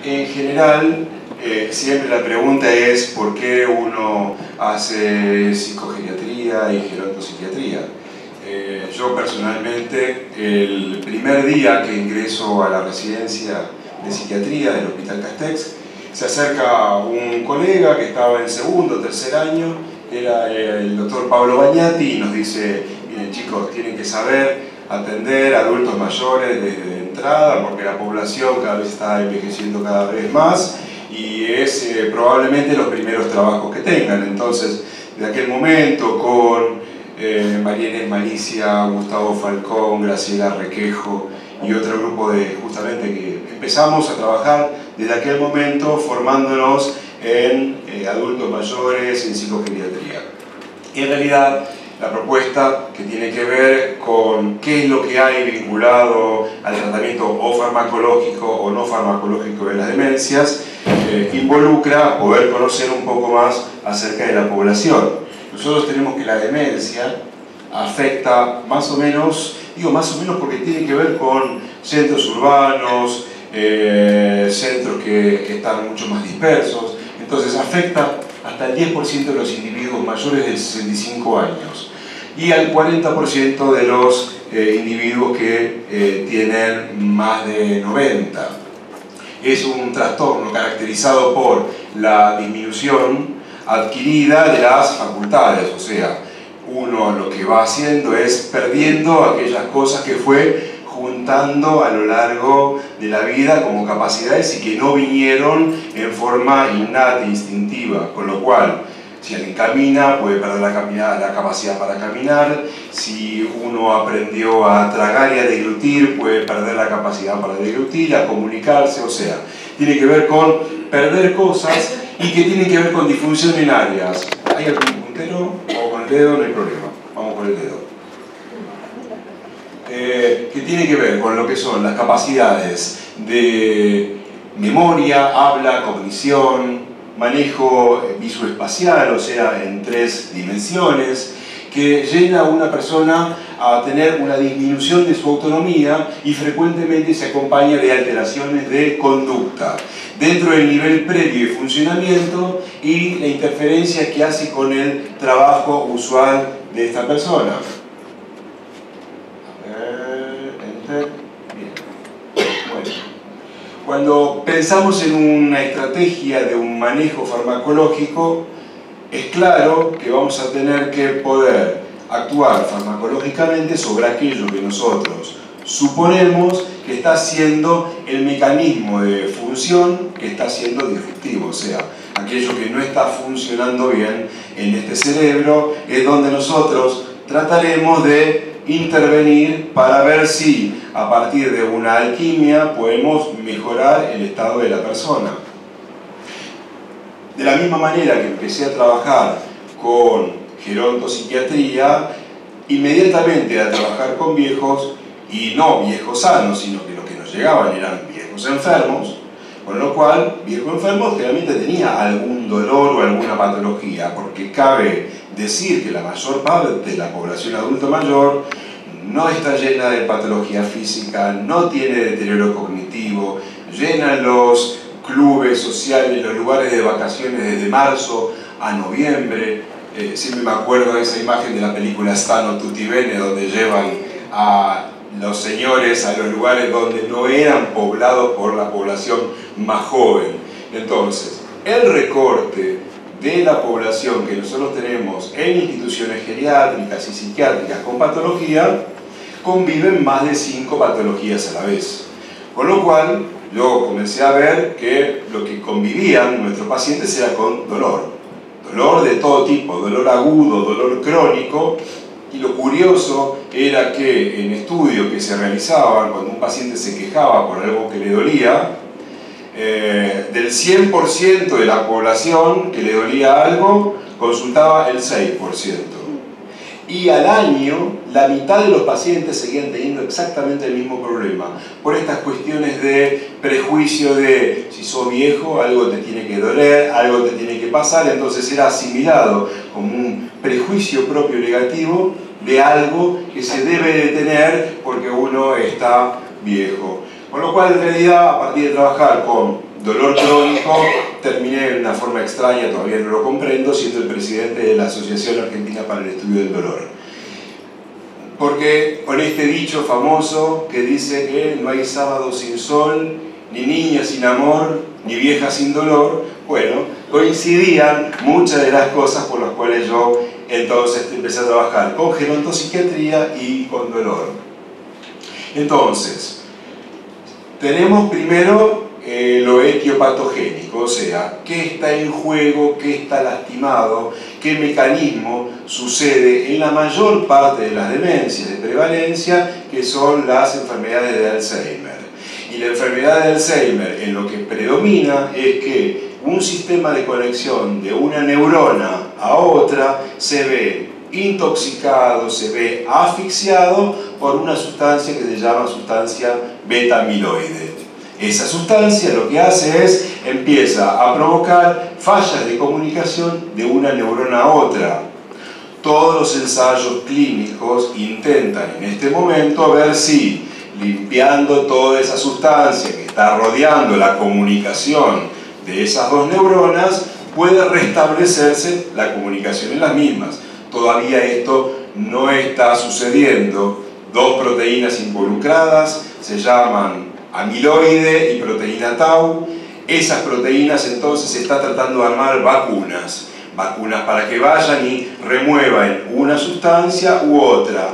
En general, siempre la pregunta es ¿por qué uno hace psicogeriatría y gerontopsiquiatría? Yo personalmente, el primer día que ingreso a la residencia de psiquiatría del Hospital Castex, se acerca un colega que estaba en segundo o tercer año, era el doctor Pablo Bagnati, y nos dice: miren chicos, tienen que saber atender a adultos mayores desde entrada, porque la población cada vez está envejeciendo cada vez más y es probablemente los primeros trabajos que tengan. Entonces, de aquel momento, con María Inés Malicia, Gustavo Falcón, Graciela Requejo y otro grupo de, justamente, que empezamos a trabajar desde aquel momento formándonos en adultos mayores, en psicogeriatría. En realidad, la propuesta, que tiene que ver con qué es lo que hay vinculado al tratamiento o farmacológico o no farmacológico de las demencias, involucra poder conocer un poco más acerca de la población. Nosotros tenemos que la demencia afecta más o menos, digo más o menos porque tiene que ver con centros urbanos, centros que están mucho más dispersos, entonces afecta hasta el 10% de los individuos mayores de 65 años y al 40% de los individuos que tienen más de 90. Es un trastorno caracterizado por la disminución adquirida de las facultades, o sea, uno lo que va haciendo es perdiendo aquellas cosas que fue juntando a lo largo de la vida como capacidades y que no vinieron en forma innata, instintiva, con lo cual si alguien camina puede perder la capacidad para caminar, si uno aprendió a tragar y a deglutir puede perder la capacidad para deglutir, a comunicarse, o sea, tiene que ver con perder cosas y que tienen que ver con disfunción en áreas. ¿Hay algún puntero? O con el dedo, no hay problema, vamos con el dedo. Que tiene que ver con lo que son las capacidades de memoria, habla, cognición, manejo visoespacial, o sea, en 3 dimensiones, que lleva a una persona a tener una disminución de su autonomía y frecuentemente se acompaña de alteraciones de conducta dentro del nivel previo de funcionamiento y la interferencia que hace con el trabajo usual de esta persona. Bien. Bueno. Cuando pensamos en una estrategia de un manejo farmacológico, es claro que vamos a tener que poder actuar farmacológicamente sobre aquello que nosotros suponemos que está siendo el mecanismo de función que está siendo disruptivo, o sea, aquello que no está funcionando bien en este cerebro es donde nosotros trataremos de intervenir para ver si a partir de una alquimia podemos mejorar el estado de la persona. De la misma manera que empecé a trabajar con gerontopsiquiatría, inmediatamente a trabajar con viejos, y no viejos sanos, sino que los que nos llegaban eran viejos enfermos, con lo cual, viejo enfermo generalmente tenía algún dolor o alguna patología, porque cabe decir que la mayor parte de la población adulta mayor no está llena de patología física, no tiene deterioro cognitivo, llena los clubes sociales, los lugares de vacaciones desde marzo a noviembre. Siempre me acuerdo de esa imagen de la película Stano Tutti Bene, donde llevan a los señores a los lugares donde no eran poblados por la población más joven. Entonces, el recorte de la población que nosotros tenemos en instituciones geriátricas y psiquiátricas con patología, conviven más de 5 patologías a la vez. Con lo cual, luego comencé a ver que lo que convivían nuestros pacientes era con dolor. Dolor de todo tipo, dolor agudo, dolor crónico. Y lo curioso era que en estudios que se realizaban cuando un paciente se quejaba por algo que le dolía, del 100% de la población que le dolía algo, consultaba el 6%. Y al año, la mitad de los pacientes seguían teniendo exactamente el mismo problema, por estas cuestiones de prejuicio de si sos viejo, algo te tiene que doler, algo te tiene que pasar, entonces era asimilado como un prejuicio propio negativo de algo que se debe de tener porque uno está viejo. Con lo cual, en realidad, a partir de trabajar con dolor crónico, terminé de una forma extraña, todavía no lo comprendo, siendo el presidente de la Asociación Argentina para el Estudio del Dolor. Porque con este dicho famoso que dice que no hay sábado sin sol, ni niña sin amor, ni vieja sin dolor, bueno, coincidían muchas de las cosas por las cuales yo entonces empecé a trabajar con gerontopsiquiatría y con dolor. Entonces, tenemos primero lo etiopatogénico, o sea, qué está en juego, qué está lastimado, qué mecanismo sucede en la mayor parte de las demencias de prevalencia, que son las enfermedades de Alzheimer. Y la enfermedad de Alzheimer en lo que predomina es que un sistema de conexión de una neurona a otra se ve intoxicado, se ve asfixiado por una sustancia que se llama sustancia beta-amiloide. Esa sustancia lo que hace es, empieza a provocar fallas de comunicación de una neurona a otra. Todos los ensayos clínicos intentan en este momento ver si, limpiando toda esa sustancia que está rodeando la comunicación de esas dos neuronas, puede restablecerse la comunicación en las mismas. Todavía esto no está sucediendo. Dos proteínas involucradas se llaman amiloide y proteína tau. Esas proteínas entonces se está tratando de armar vacunas para que vayan y remuevan una sustancia u otra.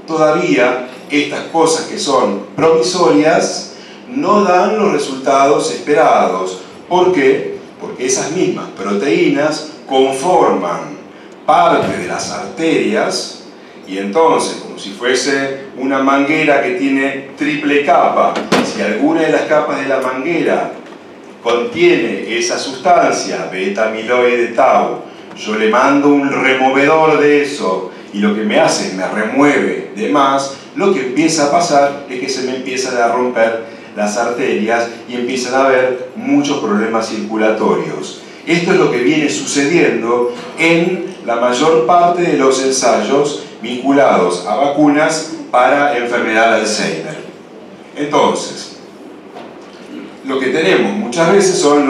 Todavía estas cosas que son provisorias no dan los resultados esperados. ¿Por qué? Porque esas mismas proteínas conforman parte de las arterias y entonces, como si fuese una manguera que tiene triple capa, si alguna de las capas de la manguera contiene esa sustancia, beta-amiloide tau, yo le mando un removedor de eso y lo que me hace es me remueve de más, lo que empieza a pasar es que se me empiezan a romper las arterias y empiezan a haber muchos problemas circulatorios. Esto es lo que viene sucediendo en la mayor parte de los ensayos vinculados a vacunas para enfermedad de Alzheimer. Entonces, lo que tenemos muchas veces son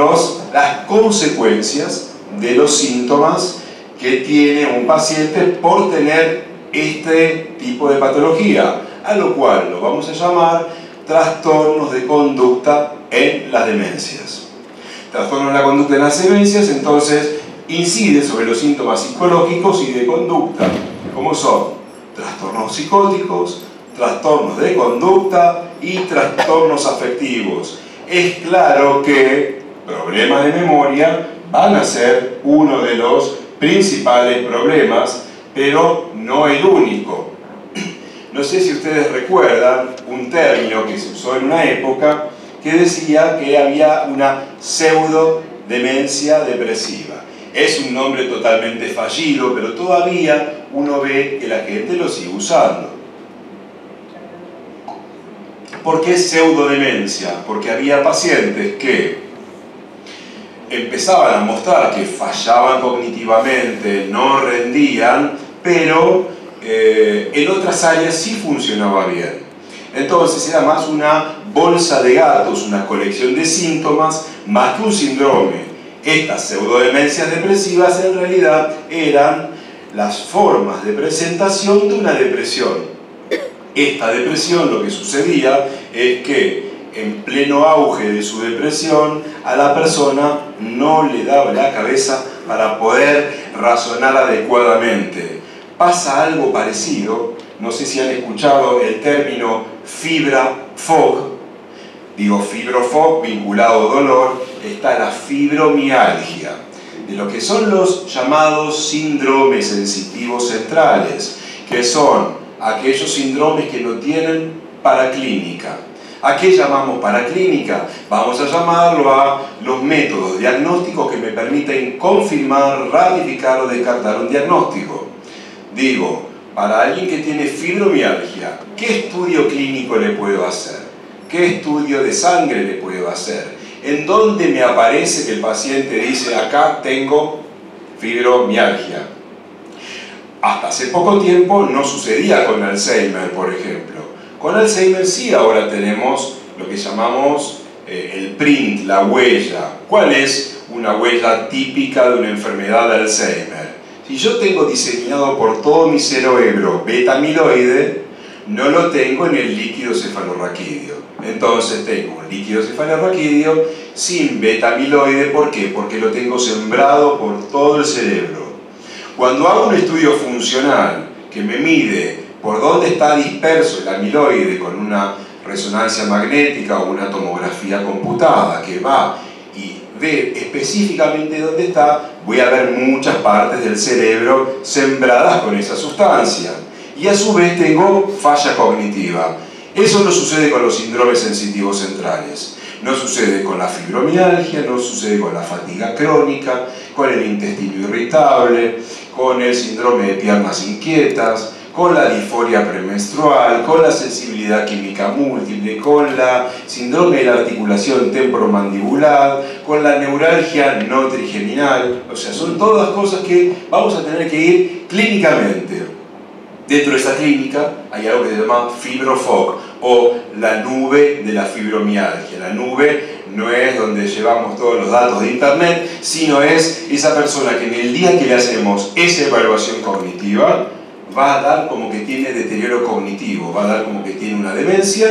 las consecuencias de los síntomas que tiene un paciente por tener este tipo de patología, a lo cual lo vamos a llamar trastornos de conducta en las demencias. Trastornos de la conducta en las demencias, entonces, incide sobre los síntomas psicológicos y de conducta, como son trastornos psicóticos, trastornos de conducta y trastornos afectivos. Es claro que problemas de memoria van a ser uno de los principales problemas, pero no el único. No sé si ustedes recuerdan un término que se usó en una época que decía que había una pseudodemencia depresiva. Es un nombre totalmente fallido, pero todavía uno ve que la gente lo sigue usando. ¿Por qué pseudodemencia? Porque había pacientes que empezaban a mostrar que fallaban cognitivamente, no rendían, pero en otras áreas sí funcionaba bien. Entonces era más una bolsa de gatos, una colección de síntomas, más que un síndrome. Estas pseudodemencias depresivas en realidad eran las formas de presentación de una depresión. Esta depresión, lo que sucedía es que en pleno auge de su depresión, a la persona no le daba la cabeza para poder razonar adecuadamente. Pasa algo parecido, no sé si han escuchado el término fibra-fog. Digo fibro-fog, vinculado dolor, está la fibromialgia, de lo que son los llamados síndromes sensitivos centrales, que son aquellos síndromes que no tienen paraclínica. ¿A qué llamamos paraclínica? Vamos a llamarlo a los métodos diagnósticos que me permiten confirmar, ratificar o descartar un diagnóstico. Digo, para alguien que tiene fibromialgia, ¿qué estudio clínico le puedo hacer? ¿Qué estudio de sangre le puedo hacer? ¿En dónde me aparece que el paciente dice, acá tengo fibromialgia? Hasta hace poco tiempo no sucedía con Alzheimer, por ejemplo. Con Alzheimer sí ahora tenemos lo que llamamos el print, la huella. ¿Cuál es una huella típica de una enfermedad de Alzheimer? Si yo tengo diseminado por todo mi cerebro beta-amiloide, no lo tengo en el líquido cefalorraquídeo. Entonces tengo un líquido cefalorraquídeo sin beta-amiloide. ¿Por qué? Porque lo tengo sembrado por todo el cerebro. Cuando hago un estudio funcional que me mide por dónde está disperso el amiloide con una resonancia magnética o una tomografía computada que va y ve específicamente dónde está, voy a ver muchas partes del cerebro sembradas con esa sustancia. Y a su vez tengo falla cognitiva. Eso no sucede con los síndromes sensitivos centrales. No sucede con la fibromialgia, no sucede con la fatiga crónica, con el intestino irritable, con el síndrome de piernas inquietas, con la disforia premenstrual, con la sensibilidad química múltiple, con la síndrome de la articulación temporomandibular, con la neuralgia no trigeminal. O sea, son todas cosas que vamos a tener que ir clínicamente. Dentro de esa clínica hay algo que se llama fibrofog o la nube de la fibromialgia. La nube no es donde llevamos todos los datos de internet, sino es esa persona que en el día que le hacemos esa evaluación cognitiva va a dar como que tiene deterioro cognitivo, va a dar como que tiene una demencia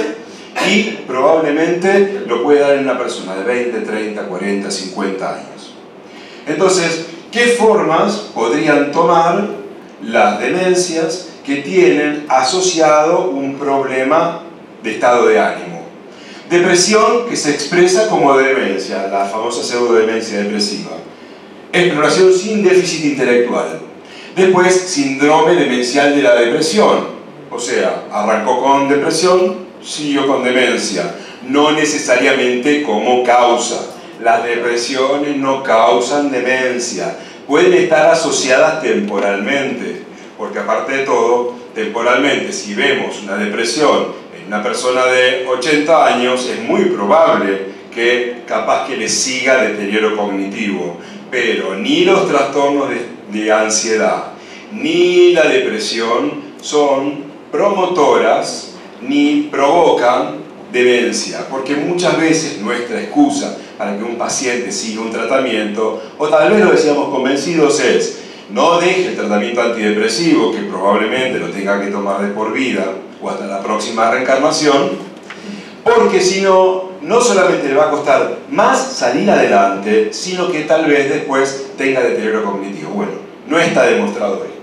y probablemente lo puede dar en una persona de 20, 30, 40, 50 años. Entonces, ¿qué formas podrían tomar las demencias que tienen asociado un problema de estado de ánimo? Depresión, que se expresa como demencia, la famosa pseudodemencia depresiva. Exploración sin déficit intelectual. Después, síndrome demencial de la depresión. O sea, arrancó con depresión, siguió con demencia. No necesariamente como causa. Las depresiones no causan demencia. Pueden estar asociadas temporalmente. Porque aparte de todo, temporalmente, si vemos una depresión en una persona de 80 años, es muy probable que capaz que le siga deterioro cognitivo. Pero ni los trastornos de ansiedad ni la depresión son promotoras ni provocan demencia. Porque muchas veces nuestra excusa para que un paciente siga un tratamiento, o tal vez lo decíamos convencidos, es: no deje el tratamiento antidepresivo, que probablemente lo tenga que tomar de por vida o hasta la próxima reencarnación, porque si no, no solamente le va a costar más salir adelante, sino que tal vez después tenga deterioro cognitivo. Bueno, no está demostrado esto.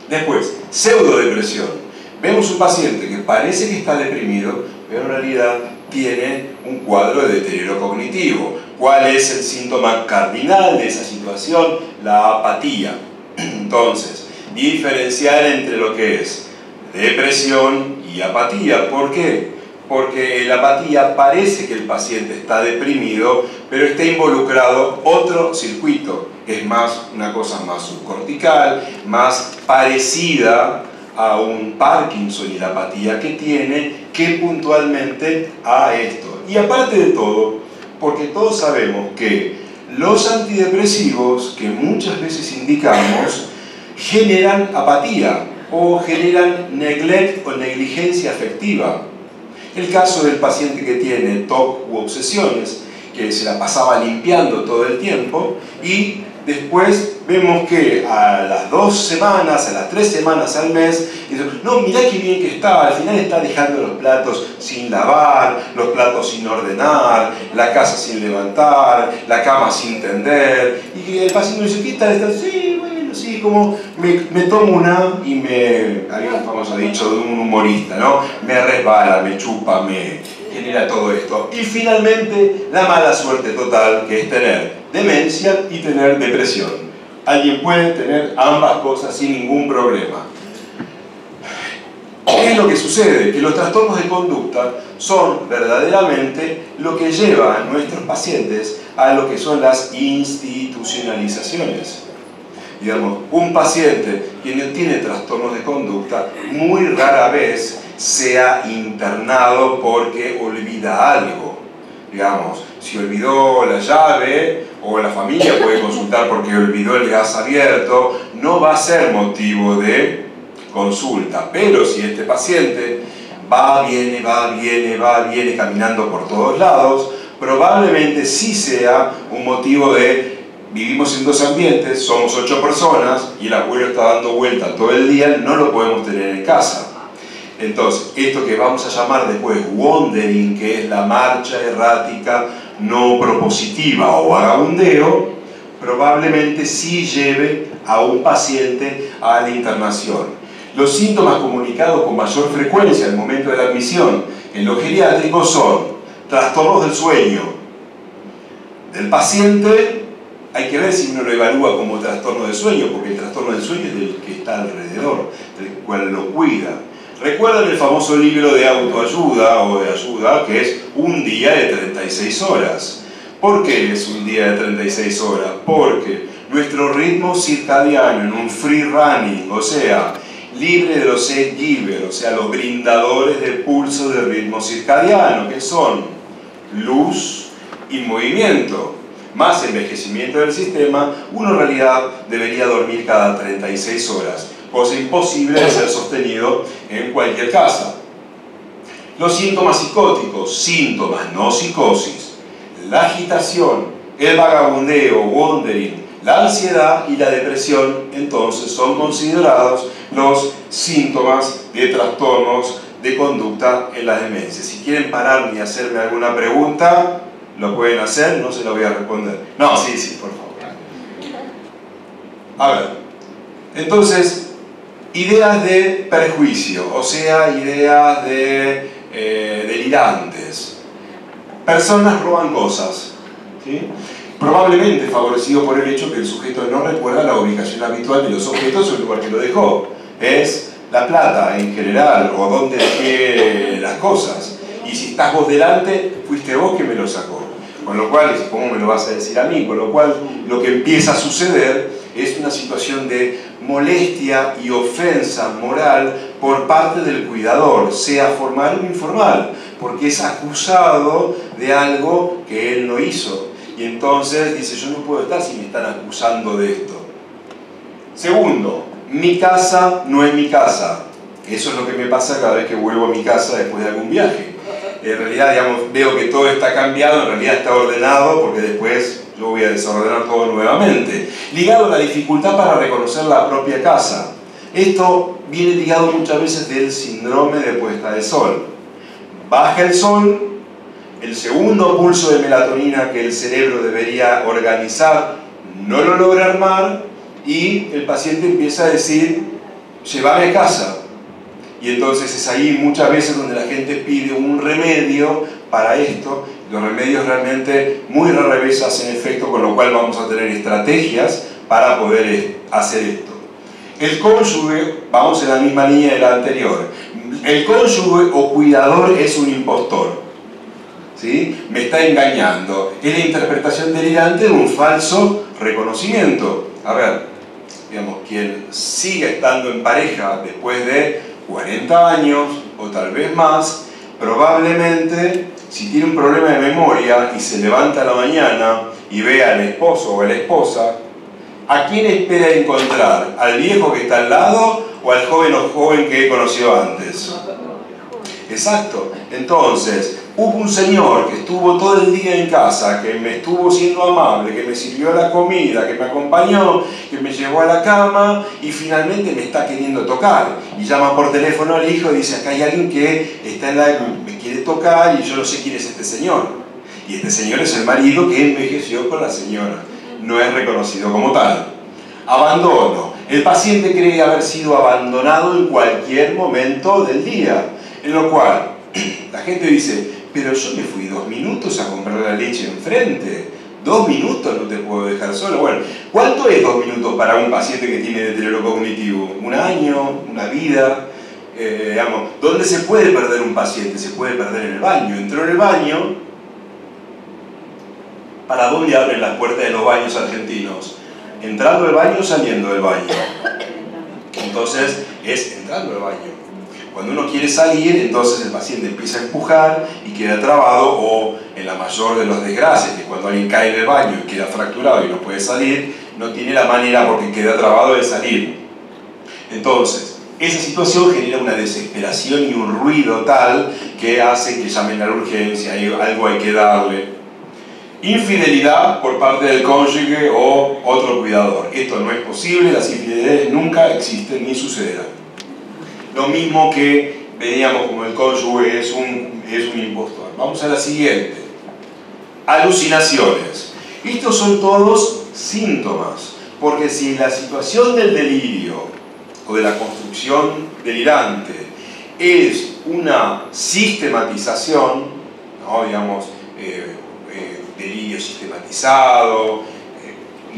Después, pseudodepresión. Vemos un paciente que parece que está deprimido, pero en realidad tiene un cuadro de deterioro cognitivo. ¿Cuál es el síntoma cardinal de esa situación? La apatía. Entonces, diferenciar entre lo que es depresión y apatía. ¿Por qué? Porque en la apatía parece que el paciente está deprimido, pero está involucrado otro circuito, que es más una cosa más subcortical, más parecida a un Parkinson y la apatía que tiene, que puntualmente a esto. Y aparte de todo, porque todos sabemos que los antidepresivos que muchas veces indicamos generan apatía o generan neglect o negligencia afectiva. El caso del paciente que tiene TOC u obsesiones, que se la pasaba limpiando todo el tiempo, y después vemos que a las 2 semanas, a las 3 semanas al mes, dicen: no, mirá qué bien que está, al final está dejando los platos sin lavar, los platos sin ordenar, la casa sin levantar, la cama sin tender. Y el paciente dice: ¿qué tal está? Sí, bueno, sí, como me tomo una y había un famoso dicho de un humorista, ¿no? Me resbala, me chupa, me genera todo esto. Y finalmente, la mala suerte total, que es tener demencia y tener depresión. Alguien puede tener ambas cosas sin ningún problema. ¿Qué es lo que sucede? Que los trastornos de conducta son verdaderamente lo que lleva a nuestros pacientes a lo que son las institucionalizaciones. Digamos, un paciente que no tiene trastornos de conducta muy rara vez sea internado porque olvida algo. Digamos, si olvidó la llave, o la familia puede consultar porque olvidó el gas abierto, no va a ser motivo de consulta. Pero si este paciente va, viene, caminando por todos lados, probablemente sí sea un motivo de vivimos en dos ambientes, somos 8 personas y el abuelo está dando vuelta todo el día, no lo podemos tener en casa. Entonces, esto que vamos a llamar después wandering, que es la marcha errática no propositiva o vagabundeo, probablemente sí lleve a un paciente a la internación. Los síntomas comunicados con mayor frecuencia al momento de la admisión en los geriátricos son trastornos del sueño. Del paciente hay que ver si uno lo evalúa como trastorno del sueño, porque el trastorno del sueño es del que está alrededor, del cual lo cuida. ¿Recuerdan el famoso libro de autoayuda o de ayuda, que es un día de 36 horas? ¿Por qué es un día de 36 horas? Porque nuestro ritmo circadiano en un free running, o sea, libre de los set giver, o sea, los brindadores del pulso del ritmo circadiano, que son luz y movimiento, más envejecimiento del sistema, uno en realidad debería dormir cada 36 horas, cosa imposible de ser sostenido en cualquier casa. Los síntomas psicóticos, síntomas, no psicosis, la agitación, el vagabundeo, wandering, la ansiedad y la depresión, entonces son considerados los síntomas de trastornos de conducta en la demencia. Si quieren pararme y hacerme alguna pregunta, lo pueden hacer, no se la voy a responder. No, sí, por favor. A ver, entonces, ideas de prejuicio, o sea, ideas de delirantes. Personas roban cosas, ¿sí? Probablemente favorecido por el hecho que el sujeto no recuerda la ubicación habitual de los objetos o el lugar que lo dejó. Es la plata en general, o dónde dejé las cosas. Y si estás vos delante, fuiste vos que me lo sacó. Con lo cual, ¿cómo me lo vas a decir a mí? Con lo cual, lo que empieza a suceder es una situación de molestia y ofensa moral por parte del cuidador, sea formal o informal, porque es acusado de algo que él no hizo. Y entonces dice, yo no puedo estar si me están acusando de esto. Segundo, mi casa no es mi casa. Eso es lo que me pasa cada vez que vuelvo a mi casa después de algún viaje. En realidad, digamos, veo que todo está cambiado, en realidad está ordenado, porque después yo voy a desordenar todo nuevamente. Ligado a la dificultad para reconocer la propia casa. Esto viene ligado muchas veces del síndrome de puesta de sol. Baja el sol, el segundo pulso de melatonina que el cerebro debería organizar no lo logra armar y el paciente empieza a decir, llévame a casa. Y entonces es ahí muchas veces donde la gente pide un remedio para esto. Los remedios realmente muy rara vez hacen efecto, con lo cual vamos a tener estrategias para poder hacer esto. El cónyuge, vamos en la misma línea de la anterior. El cónyuge o cuidador es un impostor, ¿sí? Me está engañando. Es la interpretación delirante de un falso reconocimiento. A ver, digamos, quien sigue estando en pareja después de 40 años o tal vez más, probablemente si tiene un problema de memoria y se levanta a la mañana y ve al esposo o a la esposa, ¿a quién espera encontrar? ¿Al viejo que está al lado o al joven o joven que he conocido antes? Exacto. Entonces, hubo un señor que estuvo todo el día en casa, que me estuvo siendo amable, que me sirvió la comida, que me acompañó, que me llevó a la cama y finalmente me está queriendo tocar. Y llama por teléfono al hijo y dice, acá hay alguien que está me quiere tocar y yo no sé quién es este señor. Y este señor es el marido que envejeció con la señora. No es reconocido como tal. Abandono. El paciente cree haber sido abandonado en cualquier momento del día. En lo cual, la gente dice, pero yo me fui 2 minutos a comprar la leche enfrente. 2 minutos no te puedo dejar solo. Bueno, ¿cuánto es 2 minutos para un paciente que tiene deterioro cognitivo? ¿1 año? ¿Una vida? Digamos, ¿dónde se puede perder un paciente? Se puede perder en el baño. Entró en el baño. ¿Para dónde abren las puertas de los baños argentinos? ¿Entrando del baño o saliendo del baño? Entonces, es entrando al baño. Cuando uno quiere salir, entonces el paciente empieza a empujar y queda trabado, o en la mayor de las desgracias, que cuando alguien cae en el baño y queda fracturado y no puede salir, no tiene la manera porque queda trabado de salir. Entonces, esa situación genera una desesperación y un ruido tal que hace que llamen a la urgencia, algo hay que darle. Infidelidad por parte del cónyuge o otro cuidador. Esto no es posible, las infidelidades nunca existen ni sucederán. Lo mismo que veíamos como el cónyuge es un impostor. Vamos a la siguiente. Alucinaciones. Estos son todos síntomas, porque si la situación del delirio o de la construcción delirante es una sistematización, ¿no? Digamos, delirio sistematizado,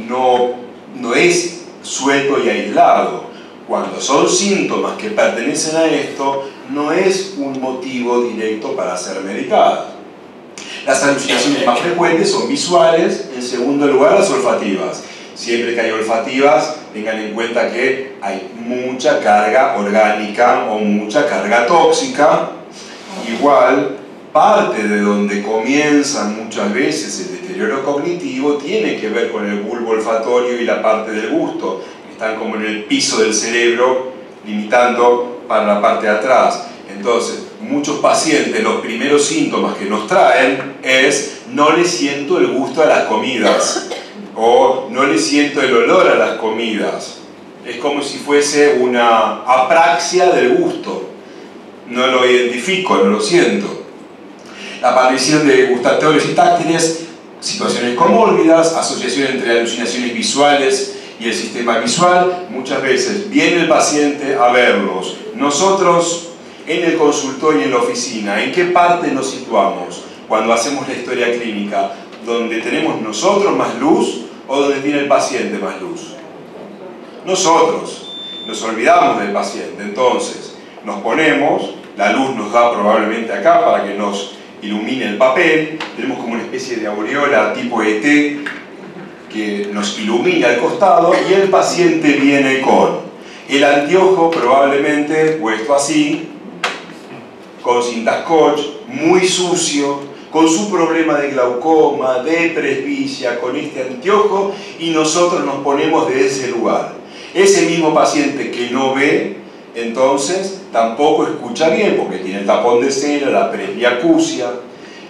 no es suelto y aislado. Cuando son síntomas que pertenecen a esto, no es un motivo directo para ser medicadas. Las alucinaciones más frecuentes son visuales, en segundo lugar las olfativas. Siempre que hay olfativas, tengan en cuenta que hay mucha carga orgánica o mucha carga tóxica. Igual, parte de donde comienza muchas veces el deterioro cognitivo tiene que ver con el bulbo olfatorio y la parte del gusto. Están como en el piso del cerebro, limitando para la parte de atrás. Entonces, muchos pacientes, los primeros síntomas que nos traen es: no le siento el gusto a las comidas, o no le siento el olor a las comidas. Es como si fuese una apraxia del gusto. No lo identifico, no lo siento. La aparición de gustatorios y táctiles, situaciones comórbidas, asociación entre alucinaciones visuales y el sistema visual. Muchas veces viene el paciente a verlos. Nosotros, en el consultorio y en la oficina, ¿en qué parte nos situamos cuando hacemos la historia clínica? ¿Donde tenemos nosotros más luz o donde tiene el paciente más luz? Nosotros. Nos olvidamos del paciente. Entonces, nos ponemos, la luz nos da probablemente acá para que nos ilumine el papel. Tenemos como una especie de aureola tipo ET que nos ilumina al costado, y el paciente viene con el anteojo probablemente puesto así, con cinta scotch, muy sucio, con su problema de glaucoma, de presbicia, con este anteojo, y nosotros nos ponemos de ese lugar. Ese mismo paciente que no ve, entonces tampoco escucha bien, porque tiene el tapón de cera, la presbiacusia,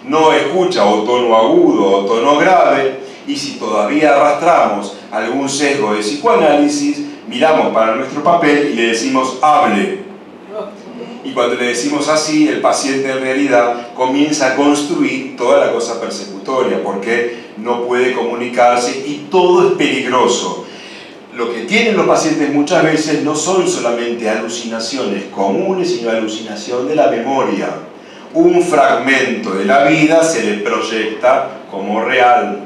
no escucha o tono agudo o tono grave. Y si todavía arrastramos algún sesgo de psicoanálisis, miramos para nuestro papel y le decimos hable. Y cuando le decimos así, el paciente en realidad comienza a construir toda la cosa persecutoria, porque no puede comunicarse y todo es peligroso. Lo que tienen los pacientes muchas veces no son solamente alucinaciones comunes, sino alucinación de la memoria. Un fragmento de la vida se le proyecta como real.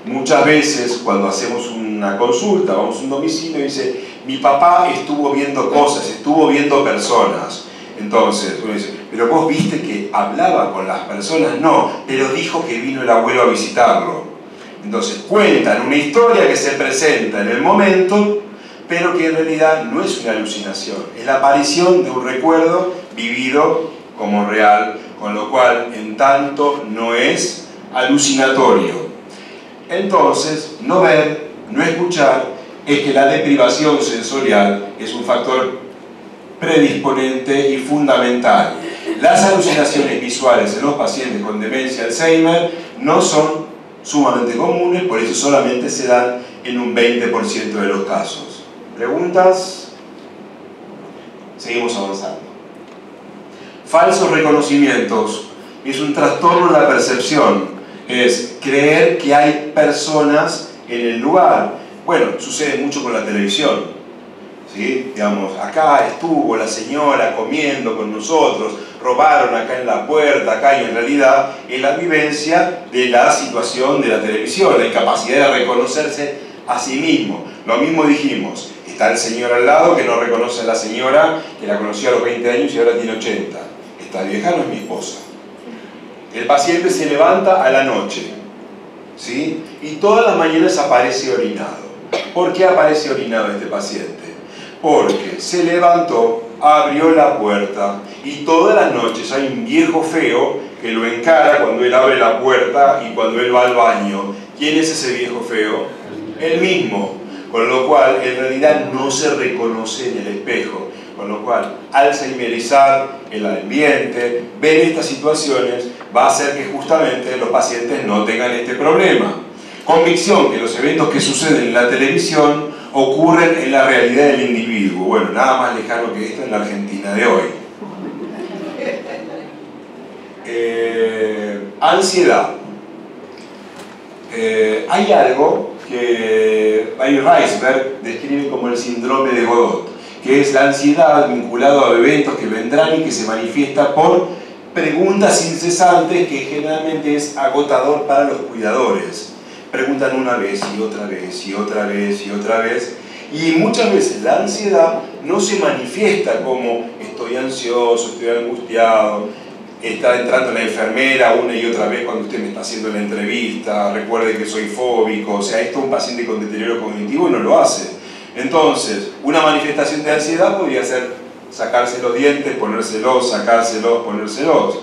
Muchas veces cuando hacemos una consulta, vamos a un domicilio y dice: mi papá estuvo viendo cosas, estuvo viendo personas. Entonces uno dice: ¿pero vos viste que hablaba con las personas? No, pero dijo que vino el abuelo a visitarlo. Entonces cuentan una historia que se presenta en el momento, pero que en realidad no es una alucinación, es la aparición de un recuerdo vivido como real, con lo cual en tanto no es alucinatorio. Entonces, no ver, no escuchar, es que la deprivación sensorial es un factor predisponente y fundamental. Las alucinaciones visuales en los pacientes con demencia Alzheimer no son sumamente comunes, por eso solamente se dan en un 20% de los casos. ¿Preguntas? Seguimos avanzando. Falsos reconocimientos es un trastorno de la percepción. Es creer que hay personas en el lugar. Bueno, sucede mucho con la televisión, ¿sí? Digamos, acá estuvo la señora comiendo con nosotros, robaron acá en la puerta, acá, y en realidad es la vivencia de la situación de la televisión, la incapacidad de reconocerse a sí mismo. Lo mismo dijimos, está el señor al lado que no reconoce a la señora que la conoció a los 20 años y ahora tiene 80. Esta vieja no es mi esposa. El paciente se levanta a la noche, ¿sí? Y todas las mañanas aparece orinado. ¿Por qué aparece orinado este paciente? Porque se levantó, abrió la puerta y todas las noches hay un viejo feo que lo encara cuando él abre la puerta y cuando él va al baño. ¿Quién es ese viejo feo? Él mismo. Con lo cual, en realidad no se reconoce en el espejo. Con lo cual, alzheimerizar el ambiente, ver estas situaciones, va a hacer que justamente los pacientes no tengan este problema. Convicción que los eventos que suceden en la televisión ocurren en la realidad del individuo. Bueno, nada más lejano que esto en la Argentina de hoy. Ansiedad. Hay algo que Bayer Reisberg describe como el síndrome de Godot, que es la ansiedad vinculada a eventos que vendrán y que se manifiesta por preguntas incesantes, que generalmente es agotador para los cuidadores. Preguntan una vez y otra vez y otra vez y otra vez, y muchas veces la ansiedad no se manifiesta como estoy ansioso, estoy angustiado, está entrando la enfermera una y otra vez cuando usted me está haciendo la entrevista, recuerde que soy fóbico. O sea, esto un paciente con deterioro cognitivo no lo hace. Entonces, una manifestación de ansiedad podría ser sacarse los dientes, ponérselos, sacárselos, ponérselos.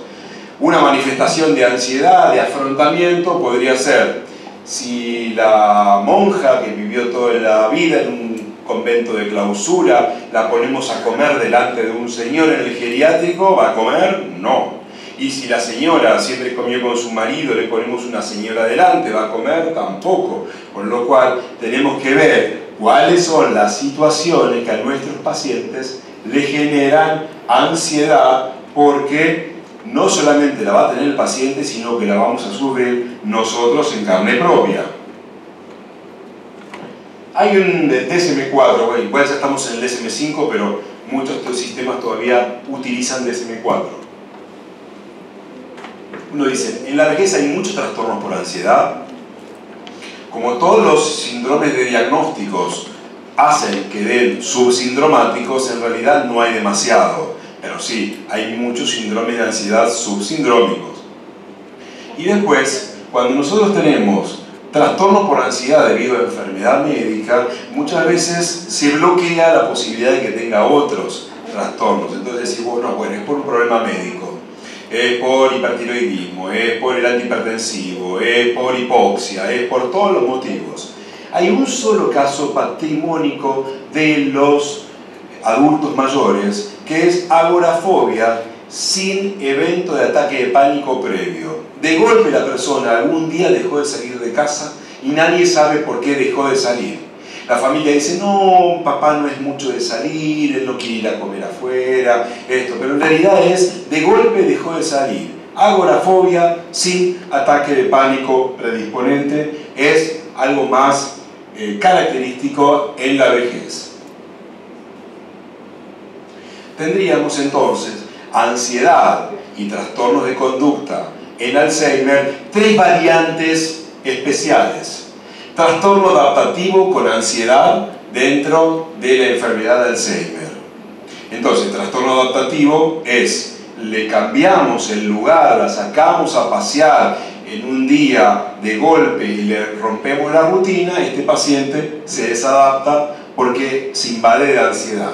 Una manifestación de ansiedad, de afrontamiento, podría ser si la monja que vivió toda la vida en un convento de clausura la ponemos a comer delante de un señor en el geriátrico, ¿va a comer? No. Y si la señora siempre comió con su marido, le ponemos una señora delante, ¿va a comer? Tampoco. Con lo cual tenemos que ver cuáles son las situaciones que a nuestros pacientes le generan ansiedad, porque no solamente la va a tener el paciente, sino que la vamos a sufrir nosotros en carne propia. Hay un DSM-4, bueno, igual ya estamos en el DSM-5, pero muchos de estos sistemas todavía utilizan DSM-4. Uno dice, en la vejez hay muchos trastornos por ansiedad. Como todos los síndromes de diagnósticos hacen que den subsindromáticos, en realidad no hay demasiado. Pero sí, hay muchos síndromes de ansiedad subsindrómicos. Y después, cuando nosotros tenemos trastorno por ansiedad debido a enfermedad médica, muchas veces se bloquea la posibilidad de que tenga otros trastornos. Entonces decimos, no, bueno, es por un problema médico, es por hipertiroidismo, es por el antihipertensivo, es por hipoxia, es por todos los motivos. Hay un solo caso patrimónico de los adultos mayores, que es agorafobia sin evento de ataque de pánico previo. De golpe la persona algún día dejó de salir de casa y nadie sabe por qué dejó de salir. La familia dice, no, papá no es mucho de salir, él no quiere ir a comer afuera, esto, pero en realidad es, de golpe dejó de salir. Agorafobia sin ataque de pánico predisponente es algo más característico en la vejez. Tendríamos entonces ansiedad y trastornos de conducta en Alzheimer, tres variantes especiales. Trastorno adaptativo con ansiedad dentro de la enfermedad de Alzheimer. Entonces, trastorno adaptativo es, le cambiamos el lugar, la sacamos a pasear en un día de golpe y le rompemos la rutina, este paciente se desadapta porque se invade de ansiedad.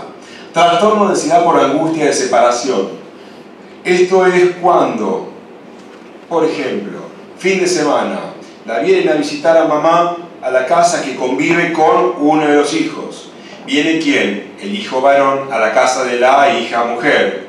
Trastorno de ansiedad por angustia de separación. Esto es cuando, por ejemplo, fin de semana, la vienen a visitar a mamá a la casa que convive con uno de los hijos. ¿Viene quién? El hijo varón a la casa de la hija mujer.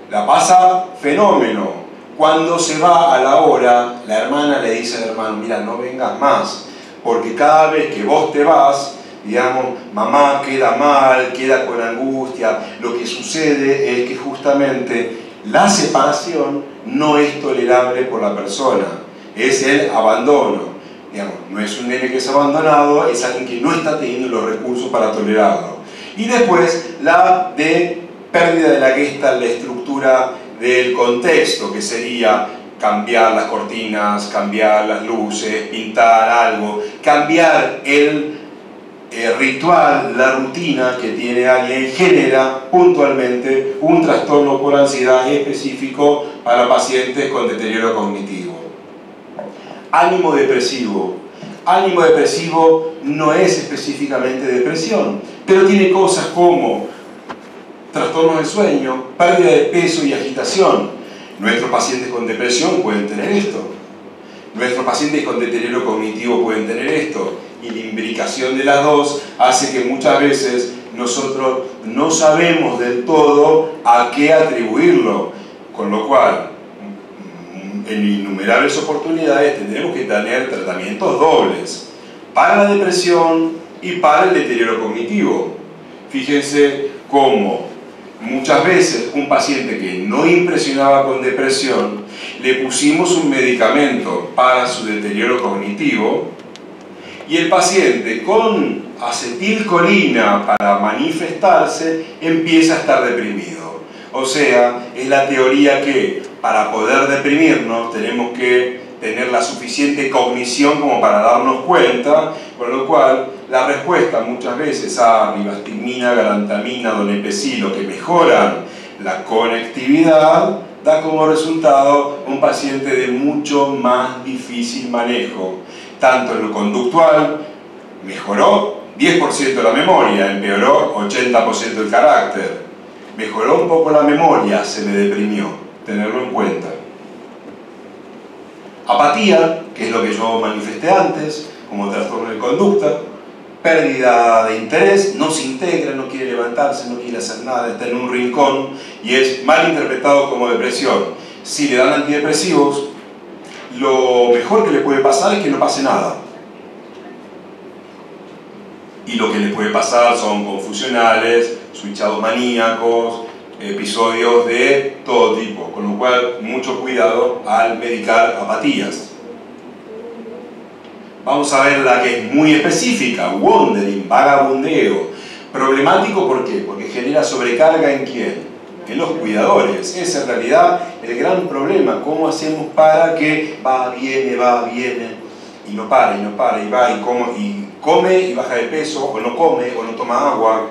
La pasa fenómeno. Cuando se va a la hora, la hermana le dice al hermano, mira, no vengas más, porque cada vez que vos te vas, digamos, mamá queda mal, queda con angustia. Lo que sucede es que justamente la separación no es tolerable por la persona, es el abandono. Digamos, no es un nene que es abandonado, es alguien que no está teniendo los recursos para tolerarlo. Y después la de pérdida de la gestalt, la estructura del contexto, que sería cambiar las cortinas, cambiar las luces, pintar algo, cambiar el ritual, la rutina que tiene alguien, genera puntualmente un trastorno por ansiedad específico para pacientes con deterioro cognitivo. Ánimo depresivo. Ánimo depresivo no es específicamente depresión, pero tiene cosas como trastornos del sueño, pérdida de peso y agitación. Nuestros pacientes con depresión pueden tener esto. Nuestros pacientes con deterioro cognitivo pueden tener esto. Y la imbricación de las dos hace que muchas veces nosotros no sabemos del todo a qué atribuirlo. Con lo cual, en innumerables oportunidades tendremos que tener tratamientos dobles para la depresión y para el deterioro cognitivo. Fíjense cómo muchas veces un paciente que no impresionaba con depresión, le pusimos un medicamento para su deterioro cognitivo y el paciente con acetilcolina para manifestarse empieza a estar deprimido. O sea, es la teoría que para poder deprimirnos tenemos que tener la suficiente cognición como para darnos cuenta, con lo cual la respuesta muchas veces a ribastigmina, galantamina, donepezilo, que mejoran la conectividad, da como resultado un paciente de mucho más difícil manejo, tanto en lo conductual, mejoró 10% la memoria, empeoró 80% el carácter, mejoró un poco la memoria, se me deprimió, tenerlo en cuenta. Apatía, que es lo que yo manifesté antes, como trastorno de conducta, pérdida de interés, no se integra, no quiere levantarse, no quiere hacer nada, está en un rincón y es mal interpretado como depresión. Si le dan antidepresivos, lo mejor que le puede pasar es que no pase nada. Y lo que le puede pasar son confusionales, switchados maníacos, episodios de todo tipo, con lo cual mucho cuidado al medicar apatías. Vamos a ver la que es muy específica, wandering, vagabundeo. Problemático, ¿por qué? Porque genera sobrecarga ¿en quién? En los cuidadores. Es en realidad el gran problema. ¿Cómo hacemos para que va, viene, y no para, y va, y come y baja de peso, o no come, o no toma agua,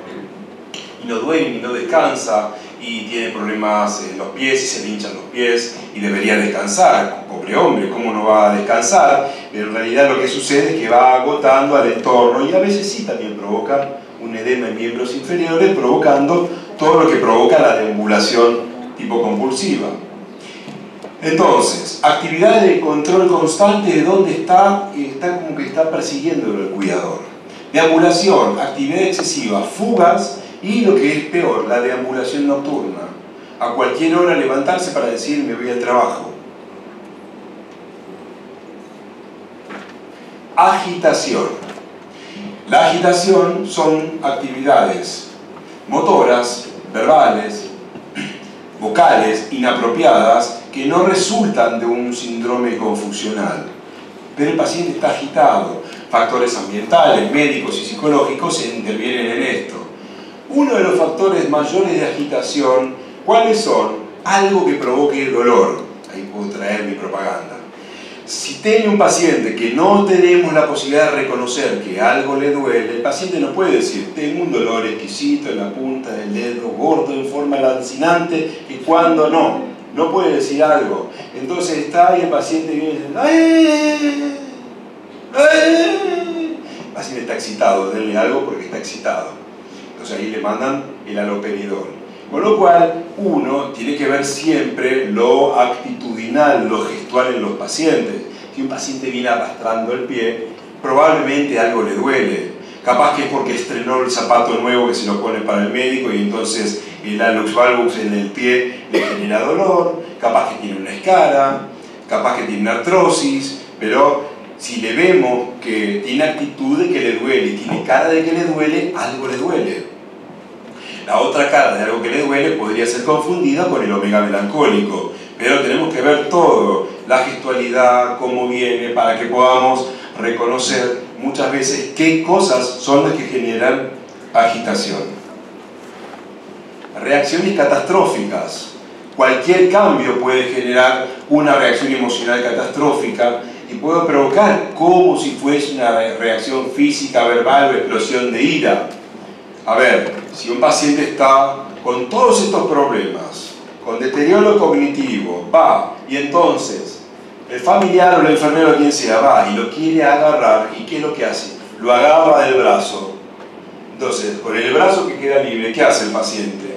y no duerme, y no descansa, y tiene problemas en los pies, y se le hinchan los pies, y debería descansar? Pobre hombre, ¿cómo no va a descansar? Pero en realidad lo que sucede es que va agotando al entorno, y a veces sí también provoca un edema en miembros inferiores, provocando todo lo que provoca la deambulación tipo compulsiva. Entonces, actividades de control constante de dónde está como que está persiguiéndolo el cuidador. Deambulación, actividad excesiva, fugas y lo que es peor, la deambulación nocturna. A cualquier hora levantarse para decir me voy al trabajo. Agitación. La agitación son actividades motoras, verbales, vocales, inapropiadas, que no resultan de un síndrome confusional. Pero el paciente está agitado. Factores ambientales, médicos y psicológicos intervienen en esto. Uno de los factores mayores de agitación, ¿cuáles son? Algo que provoque dolor. Ahí puedo traer mi propaganda. Si tiene un paciente que no tenemos la posibilidad de reconocer que algo le duele, el paciente no puede decir, tengo un dolor exquisito en la punta del dedo, gordo en forma lancinante, y cuando no puede decir algo. Entonces está y el paciente viene diciendo, ¡ay! El paciente está excitado, denle algo porque está excitado. Entonces ahí le mandan el haloperidol. Con lo cual, uno tiene que ver siempre lo actitudinal, lo gestual en los pacientes. Si un paciente viene arrastrando el pie, probablemente algo le duele. Capaz que es porque estrenó el zapato nuevo que se lo pone para el médico y entonces el hallux valgus en el pie le genera dolor. Capaz que tiene una escara, capaz que tiene una artrosis, pero si le vemos que tiene actitud de que le duele y tiene cara de que le duele, algo le duele. La otra cara de algo que le duele podría ser confundida con el omega melancólico, pero tenemos que ver todo, la gestualidad, cómo viene, para que podamos reconocer muchas veces qué cosas son las que generan agitación. Reacciones catastróficas. Cualquier cambio puede generar una reacción emocional catastrófica y puede provocar como si fuese una reacción física, verbal o explosión de ira. A ver, si un paciente está con todos estos problemas, con deterioro cognitivo, va y entonces el familiar o el enfermero, quien sea, va y lo quiere agarrar, ¿y qué es lo que hace? Lo agarra del brazo. Entonces, con el brazo que queda libre, ¿qué hace el paciente?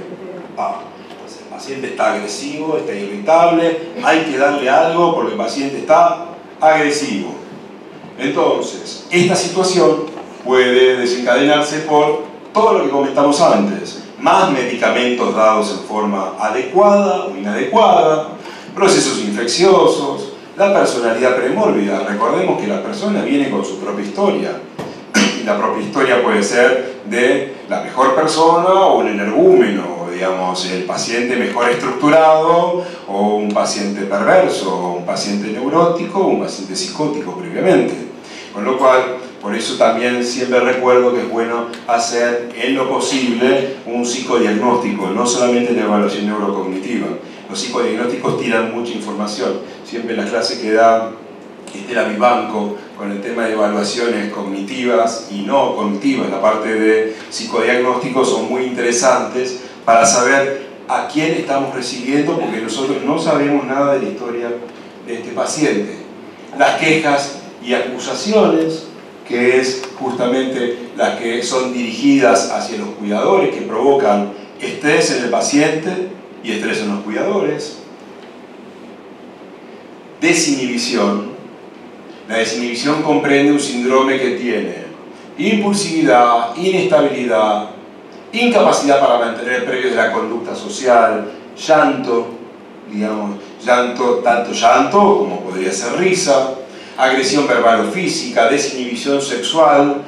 Entonces el paciente está agresivo, está irritable, hay que darle algo porque el paciente está agresivo. Entonces, esta situación puede desencadenarse por todo lo que comentamos antes, más medicamentos dados en forma adecuada o inadecuada, procesos infecciosos, la personalidad premórbida. Recordemos que la persona viene con su propia historia. Y la propia historia puede ser de la mejor persona o un energúmeno, digamos, el paciente mejor estructurado, o un paciente perverso, o un paciente neurótico, o un paciente psicótico previamente. Con lo cual, por eso también siempre recuerdo que es bueno hacer en lo posible un psicodiagnóstico, no solamente la evaluación neurocognitiva. Los psicodiagnósticos tiran mucha información. Siempre en las clases que da Estela Vivanco con el tema de evaluaciones cognitivas y no cognitivas, la parte de psicodiagnóstico, son muy interesantes para saber a quién estamos recibiendo, porque nosotros no sabemos nada de la historia de este paciente. Las quejas y acusaciones, que es justamente las que son dirigidas hacia los cuidadores, que provocan estrés en el paciente y estrés en los cuidadores. Desinhibición. La desinhibición comprende un síndrome que tiene impulsividad, inestabilidad, incapacidad para mantener previos de la conducta social, llanto, digamos, tanto llanto como podría ser risa, agresión verbal o física, desinhibición sexual.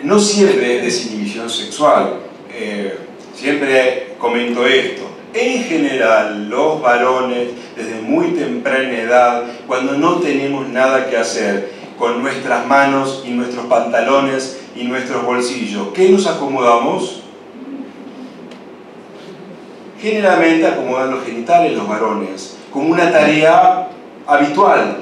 No siempre es desinhibición sexual, siempre comento esto. En general, los varones, desde muy temprana edad, cuando no tenemos nada que hacer con nuestras manos y nuestros pantalones y nuestros bolsillos, ¿qué nos acomodamos? Generalmente acomodan los genitales los varones, como una tarea habitual.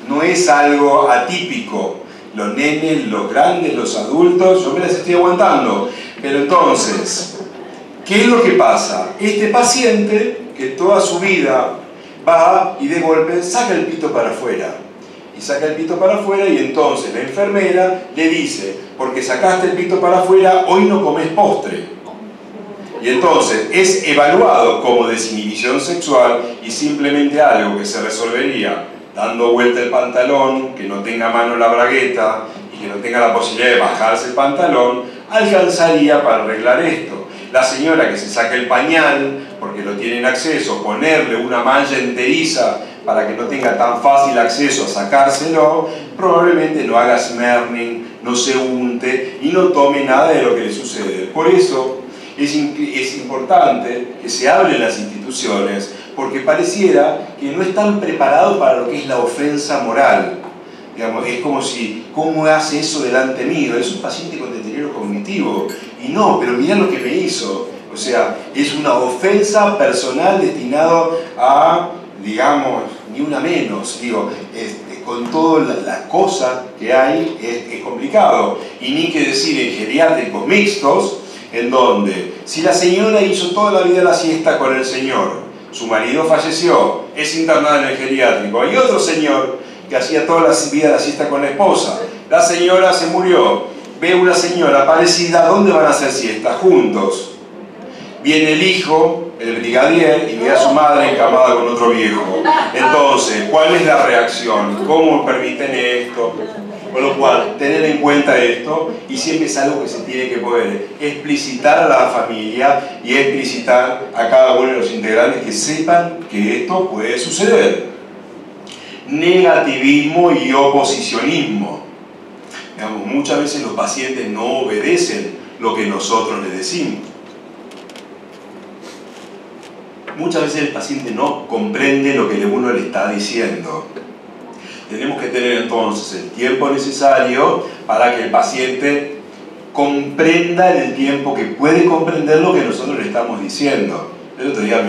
No es algo atípico. Los nenes, los grandes, los adultos, yo me las estoy aguantando. Pero entonces, ¿qué es lo que pasa? Este paciente, que toda su vida va y de golpe saca el pito para afuera. Y saca el pito para afuera y entonces la enfermera le dice, porque sacaste el pito para afuera, hoy no comes postre. Y entonces es evaluado como desinhibición sexual y simplemente algo que se resolvería dando vuelta el pantalón, que no tenga mano la bragueta y que no tenga la posibilidad de bajarse el pantalón, alcanzaría para arreglar esto. La señora que se saca el pañal, porque lo tiene en acceso, ponerle una malla enteriza para que no tenga tan fácil acceso a sacárselo, probablemente no haga smerning, no se unte y no tome nada de lo que le sucede. Por eso es importante que se hable en las instituciones, porque pareciera que no están preparados para lo que es la ofensa moral. Digamos, es como si, ¿cómo hace eso delante mío? Es un paciente con deterioro cognitivo. Y no, pero mirá lo que me hizo. O sea, es una ofensa personal destinado a, digamos, ni una menos. Digo, con todas las cosas que hay, es complicado. Y ni que decir en geriátricos mixtos, en donde, si la señora hizo toda la vida la siesta con el señor, su marido falleció, es internado en el geriátrico, hay otro señor que hacía toda la vida la siesta con la esposa, la señora se murió, ve una señora parecida, ¿dónde van a hacer siesta? Juntos. Viene el hijo, el brigadier, y ve a su madre encamada con otro viejo. Entonces, ¿cuál es la reacción? ¿Cómo permiten esto? Con lo cual, tener en cuenta esto, y siempre es algo que se tiene que poder explicitar a la familia y explicitar a cada uno de los integrantes que sepan que esto puede suceder. Negativismo y oposicionismo. Digamos, muchas veces los pacientes no obedecen lo que nosotros les decimos. Muchas veces el paciente no comprende lo que uno le está diciendo. Tenemos que tener entonces el tiempo necesario para que el paciente comprenda en el tiempo que puede comprender lo que nosotros le estamos diciendo. El otro día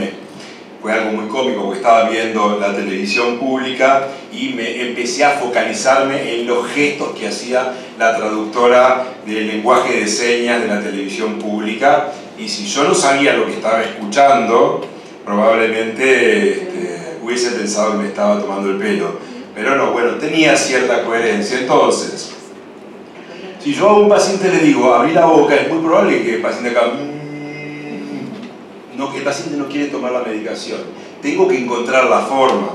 fue algo muy cómico porque estaba viendo la televisión pública y me empecé a focalizarme en los gestos que hacía la traductora del lenguaje de señas de la televisión pública, y si yo no sabía lo que estaba escuchando, probablemente hubiese pensado que me estaba tomando el pelo. Pero no, bueno, tenía cierta coherencia. Entonces, si yo a un paciente le digo, abrí la boca, es muy probable que el paciente acá, no, que el paciente no quiere tomar la medicación. Tengo que encontrar la forma.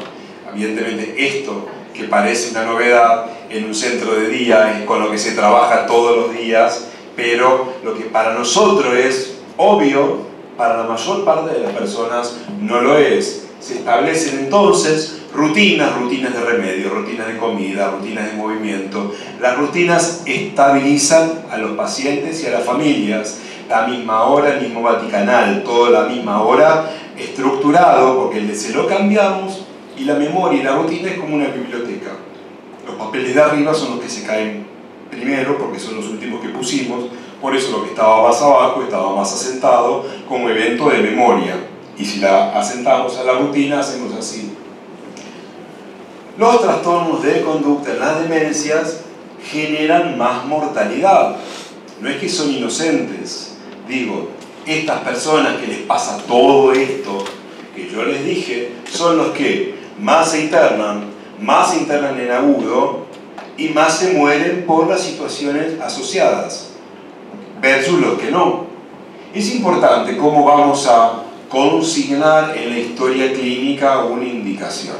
Evidentemente, esto que parece una novedad en un centro de día es con lo que se trabaja todos los días, pero lo que para nosotros es obvio, para la mayor parte de las personas no lo es. Se establecen entonces rutinas de remedio, rutinas de comida, rutinas de movimiento. Las rutinas estabilizan a los pacientes y a las familias. La misma hora, el mismo vaticanal, toda la misma hora, estructurado, porque se lo cambiamos, y la memoria y la rutina es como una biblioteca. Los papeles de arriba son los que se caen primero, porque son los últimos que pusimos, por eso lo que estaba más abajo estaba más asentado como evento de memoria. Y si la asentamos a la rutina, hacemos así. Los trastornos de conducta en las demencias generan más mortalidad. No es que son inocentes. Digo, estas personas que les pasa todo esto que yo les dije, son los que más se internan en agudo y más se mueren por las situaciones asociadas, versus los que no. Es importante cómo vamos a consignar en la historia clínica una indicación.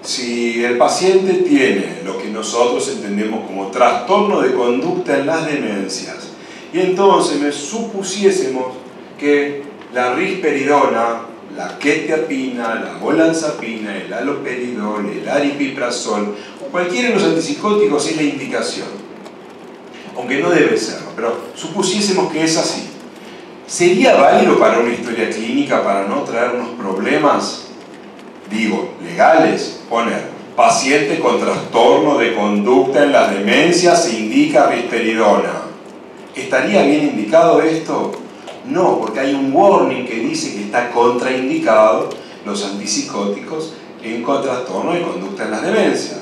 Si el paciente tiene lo que nosotros entendemos como trastorno de conducta en las demencias, y entonces me supusiésemos que la risperidona, la quetiapina, la olanzapina, el haloperidol, el aripiprazol, cualquiera de los antipsicóticos es la indicación, aunque no debe serlo, pero supusiésemos que es así. ¿Sería válido para una historia clínica, para no traer unos problemas, digo, legales, poner paciente con trastorno de conducta en las demencias se indica risperidona? ¿Estaría bien indicado esto? No, porque hay un warning que dice que está contraindicado los antipsicóticos en trastorno de conducta en las demencias.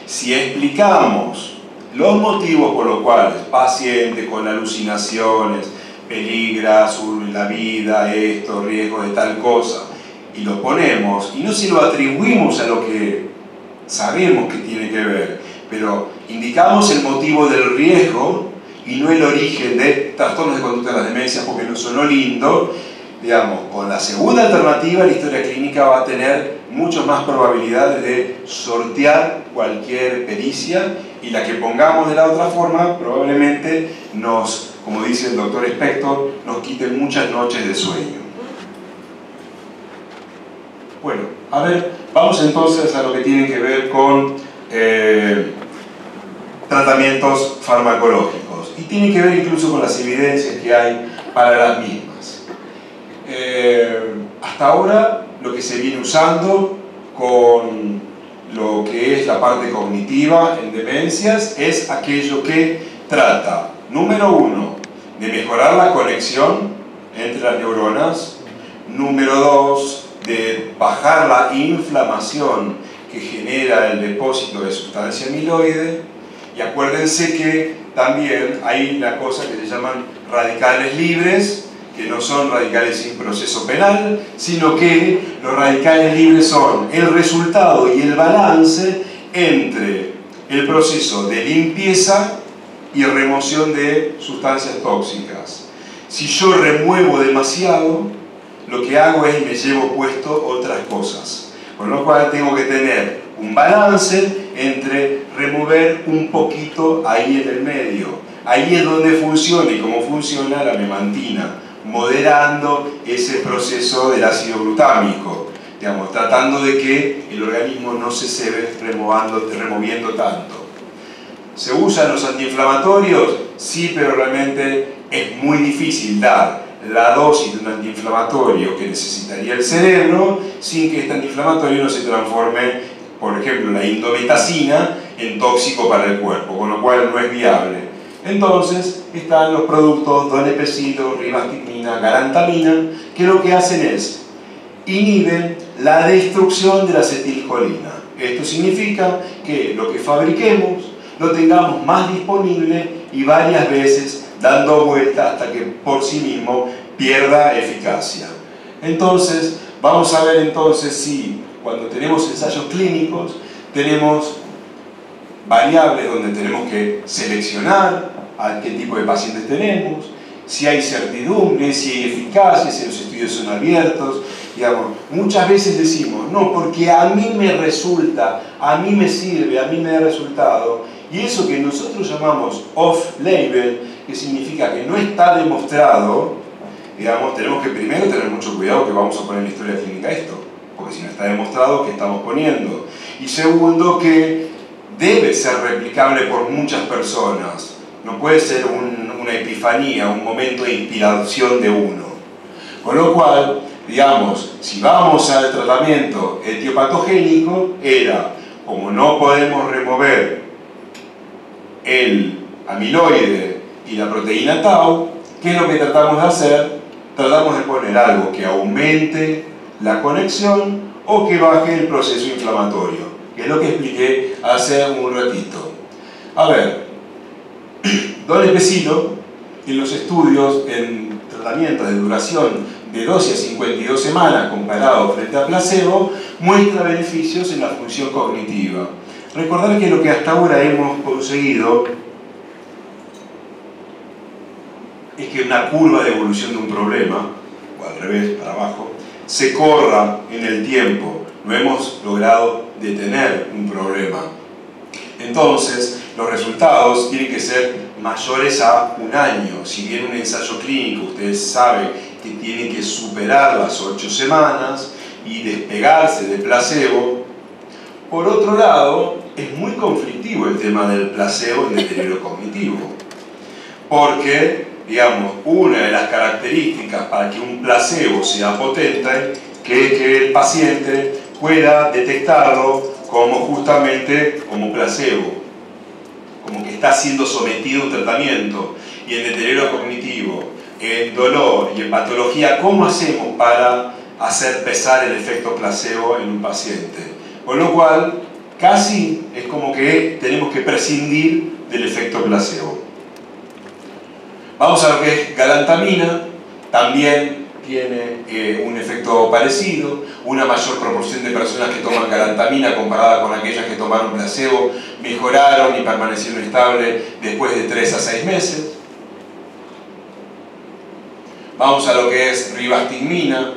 Si explicamos los motivos por los cuales paciente con alucinaciones peligra la vida, esto, riesgo de tal cosa, y lo ponemos, y no se lo atribuimos a lo que sabemos que tiene que ver, pero indicamos el motivo del riesgo y no el origen de trastornos de conducta de las demencias, porque no sonó lindo, digamos, con la segunda alternativa la historia clínica va a tener muchas más probabilidades de sortear cualquier pericia, y la que pongamos de la otra forma probablemente nos, como dice el doctor Spector, nos quite muchas noches de sueño. Bueno, a ver, vamos entonces a lo que tiene que ver con tratamientos farmacológicos, y tiene que ver incluso con las evidencias que hay para las mismas. Hasta ahora lo que se viene usando con lo que es la parte cognitiva en demencias es aquello que trata, número uno, de mejorar la conexión entre las neuronas, número dos, de bajar la inflamación que genera el depósito de sustancia amiloide. Y acuérdense que también hay una cosa que se llaman radicales libres, que no son radicales sin proceso penal, sino que los radicales libres son el resultado y el balance entre el proceso de limpieza y remoción de sustancias tóxicas. Si yo remuevo demasiado, lo que hago es me llevo puesto otras cosas, con lo cual tengo que tener un balance entre remover un poquito ahí en el medio. Ahí es donde funciona, y como funciona la memantina, moderando ese proceso del ácido glutámico, digamos, tratando de que el organismo no se cebe removiendo tanto. ¿Se usan los antiinflamatorios? Sí, pero realmente es muy difícil dar la dosis de un antiinflamatorio que necesitaría el cerebro sin que este antiinflamatorio no se transforme, por ejemplo, la indometacina en tóxico para el cuerpo, con lo cual no es viable. Entonces están los productos donepezilo, ribastigmina, galantamina, que lo que hacen es inhiben la destrucción de la acetilcolina. Esto significa que lo que fabriquemos lo tengamos más disponible y varias veces dando vuelta hasta que por sí mismo pierda eficacia. Entonces, vamos a ver entonces si cuando tenemos ensayos clínicos tenemos variables donde tenemos que seleccionar a qué tipo de pacientes tenemos, si hay certidumbre, si hay eficacia, si los estudios son abiertos. Digamos, muchas veces decimos, no, porque a mí me resulta, a mí me sirve, a mí me da resultado, y eso que nosotros llamamos off-label, que significa que no está demostrado, digamos, tenemos que primero tener mucho cuidado que vamos a poner en la historia clínica esto, porque porque si no está demostrado que estamos poniendo. Y segundo, que debe ser replicable por muchas personas. No puede ser una epifanía, un momento de inspiración de uno. Con lo cual, digamos, si vamos al tratamiento etiopatogénico, era, como no podemos remover el amiloide y la proteína tau, ¿qué es lo que tratamos de hacer? Tratamos de poner algo que aumente la conexión o que baje el proceso inflamatorio, que es lo que expliqué hace un ratito. A ver, Don Espesilo, en los estudios en tratamientos de duración de 12 a 52 semanas comparado frente a placebo, muestra beneficios en la función cognitiva. Recordar que lo que hasta ahora hemos conseguido es que una curva de evolución de un problema, o al revés, para abajo, se corra en el tiempo. No hemos logrado detener un problema. Entonces, los resultados tienen que ser mayores a un año. Si bien un ensayo clínico, ustedes saben que tiene que superar las 8 semanas y despegarse del placebo. Por otro lado, es muy conflictivo el tema del placebo en deterioro cognitivo. Porque, digamos, una de las características para que un placebo sea potente es que el paciente pueda detectarlo como justamente como placebo, como que está siendo sometido a un tratamiento. Y en deterioro cognitivo, en dolor y en patología, ¿cómo hacemos para hacer pesar el efecto placebo en un paciente? Con lo cual, casi es como que tenemos que prescindir del efecto placebo. Vamos a lo que es galantamina, también tiene un efecto parecido. Una mayor proporción de personas que toman galantamina comparada con aquellas que tomaron placebo mejoraron y permanecieron estables después de 3 a 6 meses. Vamos a lo que es ribastigmina,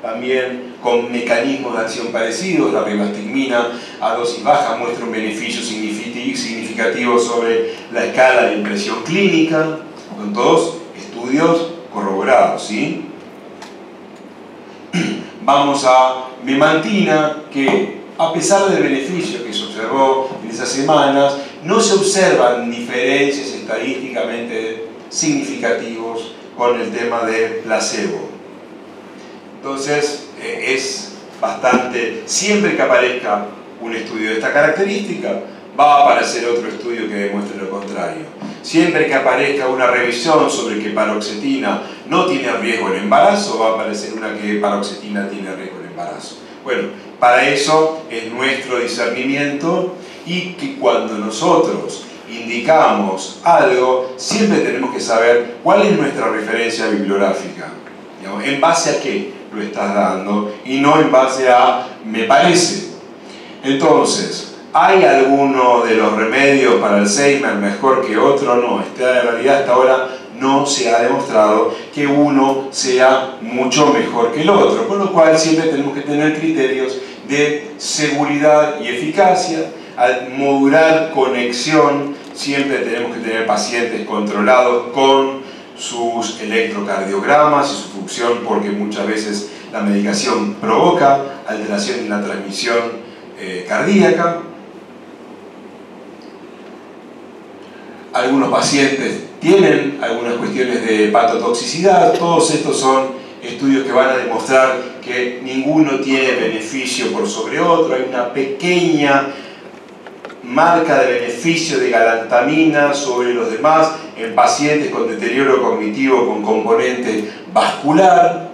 también con mecanismos de acción parecidos. La ribastigmina a dosis baja muestra un beneficio significativo sobre la escala de impresión clínica, con todos estudios corroborados, ¿sí? Vamos a memantina, que a pesar del beneficio que se observó en esas semanas, no se observan diferencias estadísticamente significativos con el tema de placebo. Entonces, es bastante, siempre que aparezca un estudio de esta característica, va a aparecer otro estudio que demuestre lo contrario. Siempre que aparezca una revisión sobre que paroxetina no tiene riesgo en embarazo, va a aparecer una que paroxetina tiene riesgo en embarazo. Bueno, para eso es nuestro discernimiento, y que cuando nosotros indicamos algo, siempre tenemos que saber cuál es nuestra referencia bibliográfica. Digamos, ¿en base a qué lo estás dando? Y no en base a me parece. Entonces, ¿hay alguno de los remedios para Alzheimer mejor que otro? No, en realidad hasta ahora no se ha demostrado que uno sea mucho mejor que el otro, con lo cual siempre tenemos que tener criterios de seguridad y eficacia. Al modular conexión, siempre tenemos que tener pacientes controlados con sus electrocardiogramas y su función, porque muchas veces la medicación provoca alteración en la transmisión cardíaca. Algunos pacientes tienen algunas cuestiones de hepatotoxicidad. Todos estos son estudios que van a demostrar que ninguno tiene beneficio por sobre otro. Hay una pequeña marca de beneficio de galantamina sobre los demás en pacientes con deterioro cognitivo con componente vascular.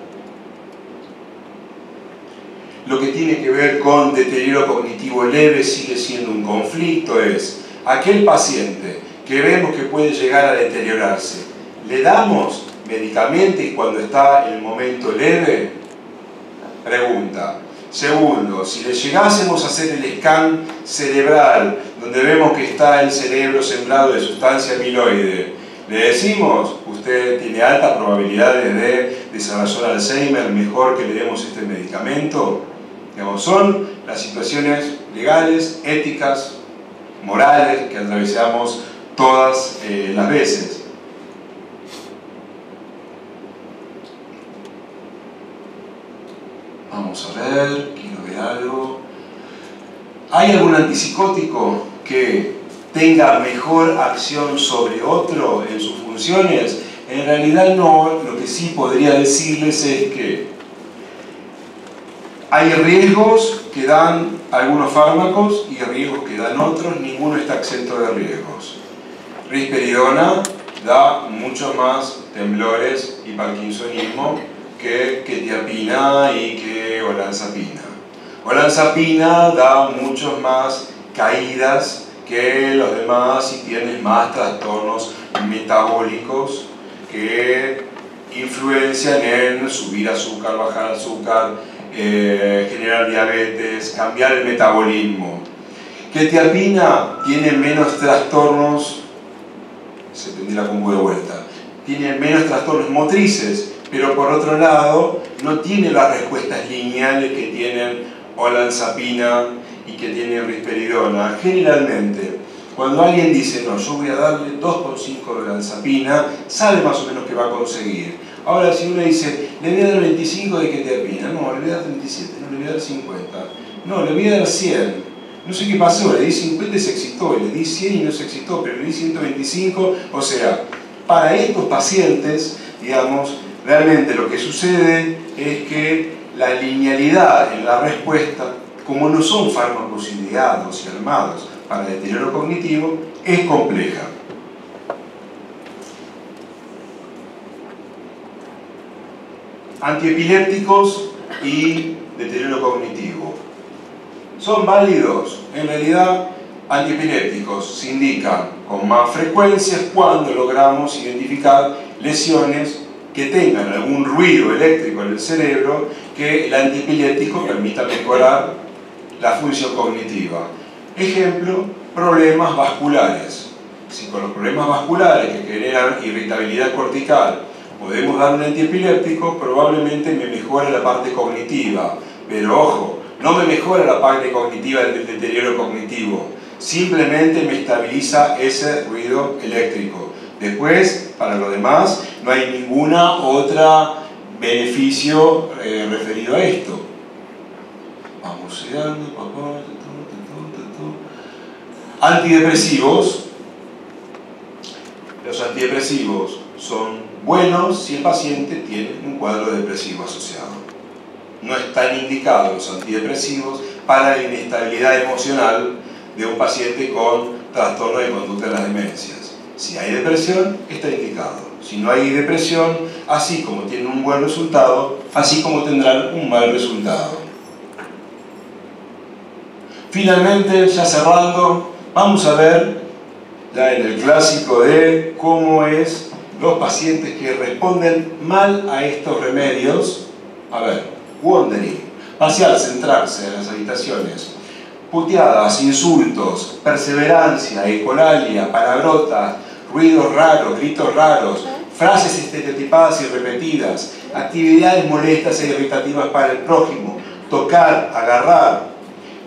Lo que tiene que ver con deterioro cognitivo leve sigue siendo un conflicto. Es aquel paciente que vemos que puede llegar a deteriorarse, ¿le damos medicamentos cuando está en el momento leve? Pregunta. Segundo, si le llegásemos a hacer el scan cerebral, donde vemos que está el cerebro sembrado de sustancia amiloide, le decimos, usted tiene altas probabilidades de desarrollar Alzheimer, mejor que le demos este medicamento? Digamos, son las situaciones legales, éticas, morales que atravesamos todas las veces. Vamos a ver, quiero ver algo. ¿Hay algún antipsicótico que tenga mejor acción sobre otro en sus funciones? En realidad no. Lo que sí podría decirles es que hay riesgos que dan algunos fármacos y riesgos que dan otros. Ninguno está exento de riesgos. Risperidona da mucho más temblores y parkinsonismo que quetiapina y que olanzapina. Olanzapina da muchos más caídas que los demás y tienes más trastornos metabólicos que influencian en subir azúcar, bajar azúcar, generar diabetes, cambiar el metabolismo. Quetiapina tiene menos trastornos, se prendió la compu de vuelta, tiene menos trastornos motrices, pero por otro lado no tiene las respuestas lineales que tienen olanzapina y que tiene risperidona. Generalmente, cuando alguien dice, no, yo voy a darle 2,5 de olanzapina, sabe más o menos que va a conseguir. Ahora, si uno dice, le voy a dar 25 de quetiapina, no, le voy a dar 37, no, le voy a dar 50, no, le voy a dar 100. No sé qué pasó, le di 50 y se excitó, le di 100 y no se excitó, pero le di 125. O sea, para estos pacientes, digamos, realmente lo que sucede es que la linealidad en la respuesta, como no son fármacos ideados y armados para el deterioro cognitivo, es compleja. Antiepilépticos y deterioro cognitivo. ¿Son válidos? En realidad, antiepilépticos se indican con más frecuencia cuando logramos identificar lesiones que tengan algún ruido eléctrico en el cerebro que el antiepiléptico permita mejorar la función cognitiva. Ejemplo, problemas vasculares. Si con los problemas vasculares que generan irritabilidad cortical podemos dar un antiepiléptico, probablemente me mejore la parte cognitiva. Pero ojo, no me mejora la parte cognitiva del deterioro cognitivo, simplemente me estabiliza ese ruido eléctrico. Después, para lo demás, no hay ninguna otra beneficio referido a esto. Vamos llegando, papá. Antidepresivos. Los antidepresivos son buenos si el paciente tiene un cuadro depresivo asociado. No están indicados los antidepresivos para la inestabilidad emocional de un paciente con trastorno de conducta en las demencias. Si hay depresión, está indicado. Si no hay depresión, así como tienen un buen resultado, así como tendrán un mal resultado. Finalmente, ya cerrando, vamos a ver, ya en el clásico de cómo es los pacientes que responden mal a estos remedios. A ver, wandering, pasear, centrarse en las habitaciones, puteadas, insultos, perseverancia, ecolalia, palabrotas, ruidos raros, gritos raros, frases estereotipadas y repetidas, actividades molestas e irritativas para el prójimo, tocar, agarrar.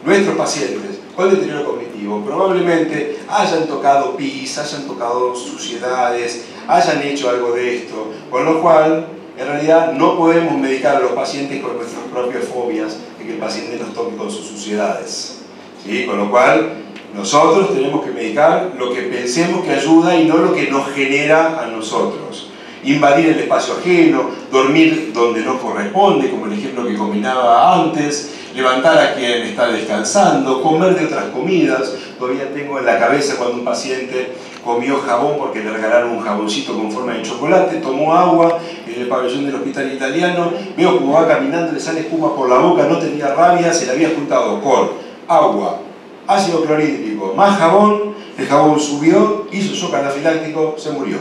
Nuestros pacientes con deterioro cognitivo probablemente hayan tocado pis, hayan tocado suciedades, hayan hecho algo de esto, con lo cual en realidad no podemos medicar a los pacientes con nuestras propias fobias de que el paciente nos toque con sus suciedades. ¿Sí? Con lo cual nosotros tenemos que medicar lo que pensemos que ayuda y no lo que nos genera a nosotros. Invadir el espacio ajeno, dormir donde no corresponde, como el ejemplo que combinaba antes, levantar a quien está descansando, comer de otras comidas. Todavía tengo en la cabeza cuando un paciente comió jabón porque le regalaron un jaboncito con forma de chocolate, tomó agua en el pabellón del hospital italiano, veo como va caminando, le sale espuma por la boca, no tenía rabia, se le había juntado con agua, ácido clorhídrico, más jabón, el jabón subió, hizo shock anafiláctico, se murió.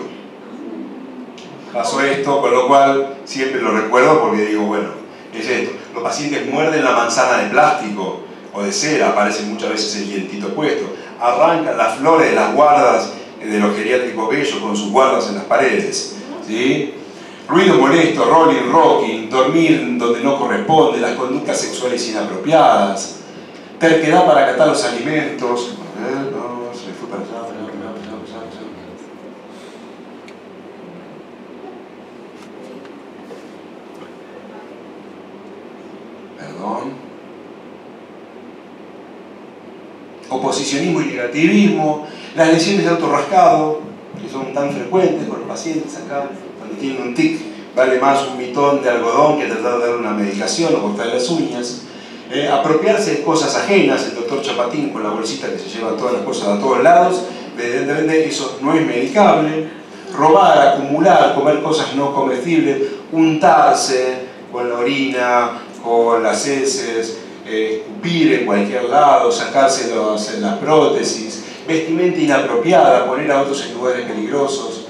Pasó esto, con lo cual siempre lo recuerdo porque digo, bueno, es esto. Los pacientes muerden la manzana de plástico o de cera, aparece muchas veces el dientito puesto, arrancan las flores de las guardas de los geriátricos bellos con sus guardas en las paredes, ¿sí? Ruido molesto, rolling, rocking, dormir donde no corresponde, las conductas sexuales inapropiadas, terquedad para acatar los alimentos. No, se fue para allá. Perdón. oposicionismo y negativismo, las lesiones de autorrascado, que son tan frecuentes con los pacientes acá, cuando tienen un tic, vale más un mitón de algodón que tratar de dar una medicación o cortar las uñas. Apropiarse de cosas ajenas, el doctor Chapatín con la bolsita que se lleva todas las cosas a todos lados, evidentemente eso no es medicable. Robar, acumular, comer cosas no comestibles, untarse con la orina, con las heces, escupir en cualquier lado, sacarse las prótesis, vestimenta inapropiada, poner a otros en lugares peligrosos,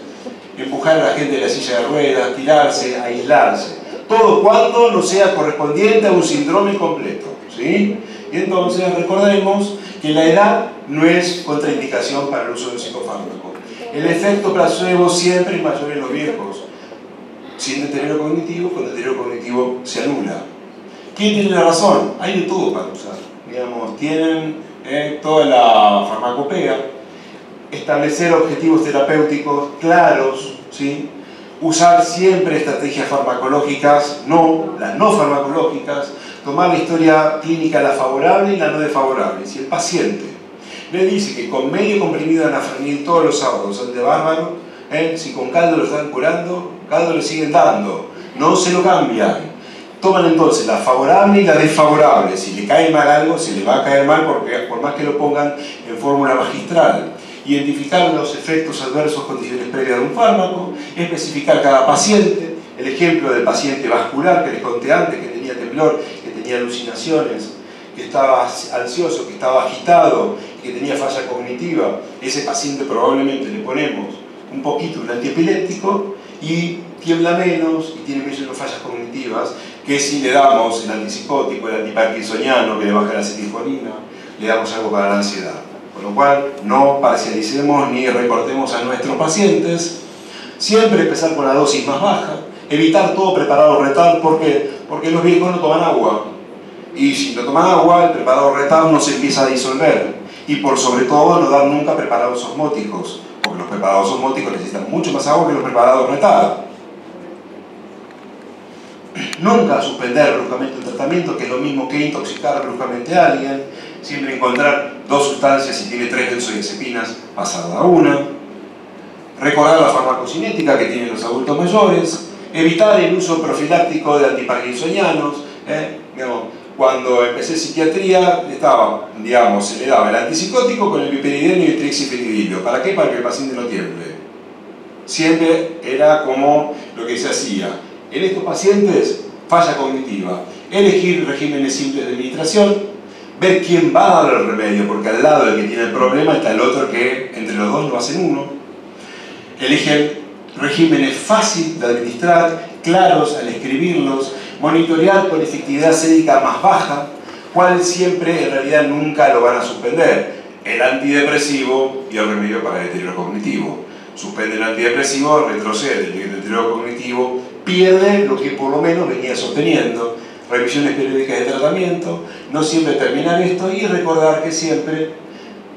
empujar a la gente de la silla de ruedas, tirarse, aislarse. Todo cuando no sea correspondiente a un síndrome completo, ¿sí? Y entonces recordemos que la edad no es contraindicación para el uso del psicofármaco. El efecto placebo siempre es mayor en los viejos. Sin deterioro cognitivo, con deterioro cognitivo se anula. ¿Quién tiene la razón? Hay de todo para usar. Digamos, tienen toda la farmacopea, establecer objetivos terapéuticos claros, ¿sí? Usar siempre estrategias farmacológicas, las no farmacológicas, tomar la historia clínica, la favorable y la no desfavorable. Si el paciente le dice que con medio comprimido de anafranil todos los sábados son de bárbaro, si con caldo lo están curando, caldo le siguen dando, no se lo cambian. Toman entonces la favorable y la desfavorable. Si le cae mal algo, se le va a caer mal porque, por más que lo pongan en fórmula magistral. Identificar los efectos adversos, condiciones previas de un fármaco, especificar cada paciente, el ejemplo del paciente vascular que les conté antes, que tenía temblor, que tenía alucinaciones, que estaba ansioso, que estaba agitado, que tenía falla cognitiva. Ese paciente probablemente le ponemos un poquito un antiepiléptico y tiembla menos y tiene menos fallas cognitivas que si le damos el antipsicótico, el antiparkinsoniano que le baja la acetilcolina, le damos algo para la ansiedad. Con lo cual, no parcialicemos ni recortemos a nuestros pacientes. Siempre empezar con la dosis más baja. Evitar todo preparado retal. ¿Por qué? Porque los viejos no toman agua. Y si no toman agua, el preparado retal no se empieza a disolver. Y por sobre todo, no dar nunca preparados osmóticos. Porque los preparados osmóticos necesitan mucho más agua que los preparados retal. Nunca suspender bruscamente un tratamiento, que es lo mismo que intoxicar bruscamente a alguien. Siempre encontrar dos sustancias, si tiene 3 benzodiazepinas, pasar a una. Recordar la farmacocinética que tienen los adultos mayores. Evitar el uso profiláctico de antiparkinsonianos. Cuando empecé psiquiatría, se le daba el antipsicótico con el piperideno y el trixifenidilo. ¿Para qué? Para que el paciente no tiemble. Siempre era como lo que se hacía. En estos pacientes, falla cognitiva. Elegir regímenes simples de administración. Ver quién va a dar el remedio, porque al lado del que tiene el problema está el otro que entre los dos lo hacen uno. Eligen regímenes fáciles de administrar, claros al escribirlos, monitorear con efectividad sédica más baja, cual siempre en realidad nunca lo van a suspender. El antidepresivo y el remedio para el deterioro cognitivo. Suspende el antidepresivo, retrocede el deterioro cognitivo, pierde lo que por lo menos venía sosteniendo. Revisiones periódicas de tratamiento, no siempre terminar esto y recordar que siempre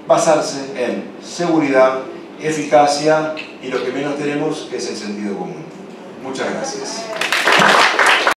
basarse en seguridad, eficacia y lo que menos tenemos que es el sentido común. Muchas gracias.